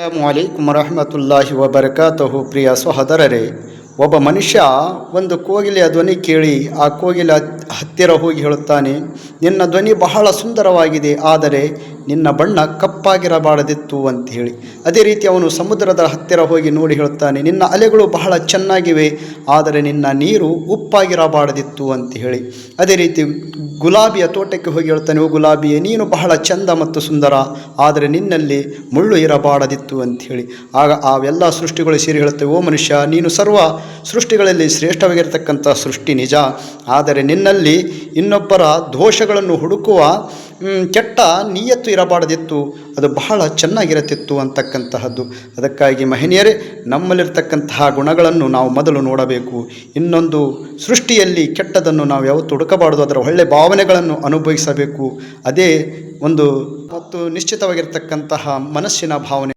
ಅಸ್ಸಲಾಮು ವರಹಮತುಲ್ಲಾಹಿ ವಬರಕಾತುಹು. ಪ್ರಿಯ ಸಹೋದರರೇ, ಒಬ್ಬ ಮನುಷ್ಯ ಒಂದು ಕೋಗಿಲೆಯ ಧ್ವನಿ ಕೇಳಿ ಆ ಕೋಗಿಲೆ ಹತ್ತಿರ ಹೋಗಿ ಹೇಳುತ್ತಾನೆ, ನಿನ್ನ ಧ್ವನಿ ಬಹಳ ಸುಂದರವಾಗಿದೆ, ಆದರೆ ನಿನ್ನ ಬಣ್ಣ ಕಪ್ಪಾಗಿರಬಾರದಿತ್ತು ಅಂತ ಹೇಳಿ. ಅದೇ ರೀತಿ ಅವನು ಸಮುದ್ರದ ಹತ್ತಿರ ಹೋಗಿ ನೋಡಿ ಹೇಳುತ್ತಾನೆ, ನಿನ್ನ ಅಲೆಗಳು ಬಹಳ ಚೆನ್ನಾಗಿವೆ, ಆದರೆ ನಿನ್ನ ನೀರು ಉಪ್ಪಾಗಿರಬಾರದಿತ್ತು ಅಂತ ಹೇಳಿ. ಅದೇ ರೀತಿ ಗುಲಾಬಿಯ ತೋಟಕ್ಕೆ ಹೋಗಿ ಹೇಳ್ತಾನೆ, ಓ ಗುಲಾಬಿಯೇ, ನೀನು ಬಹಳ ಚಂದ ಮತ್ತು ಸುಂದರ, ಆದರೆ ನಿನ್ನಲ್ಲಿ ಮುಳ್ಳು ಇರಬಾರದಿತ್ತು ಅಂಥೇಳಿ. ಆಗ ಅವೆಲ್ಲ ಸೃಷ್ಟಿಗಳು ಸೇರಿ ಹೇಳುತ್ತವೆ, ಓ ಮನುಷ್ಯ, ನೀನು ಸರ್ವ ಸೃಷ್ಟಿಗಳಲ್ಲಿ ಶ್ರೇಷ್ಠವಾಗಿರತಕ್ಕಂಥ ಸೃಷ್ಟಿ ನಿಜ, ಆದರೆ ನಿನ್ನಲ್ಲಿ ಇನ್ನೊಬ್ಬರ ದೋಷಗಳನ್ನು ಹುಡುಕುವ ಕೆಟ್ಟ ನಿಯತ್ತು ಇರಬಾರದಿತ್ತು, ಅದು ಬಹಳ ಚೆನ್ನಾಗಿರತ್ತಿತ್ತು ಅಂತಕ್ಕಂತಹದ್ದು. ಅದಕ್ಕಾಗಿ ಮಹನೀಯರೇ, ನಮ್ಮಲ್ಲಿರ್ತಕ್ಕಂತಹ ಗುಣಗಳನ್ನು ನಾವು ಮೊದಲು ನೋಡಬೇಕು. ಇನ್ನೊಂದು ಸೃಷ್ಟಿಯಲ್ಲಿ ಕೆಟ್ಟದನ್ನು ನಾವು ಯಾವತ್ತೂ ಹುಡುಕಬಾರದು, ಅದರ ಒಳ್ಳೆಯ ಭಾವನೆಗಳನ್ನು ಅನುಭವಿಸಬೇಕು. ಅದೇ ಒಂದು ಮತ್ತು ನಿಶ್ಚಿತವಾಗಿರ್ತಕ್ಕಂತಹ ಮನಸ್ಸಿನ ಭಾವನೆ.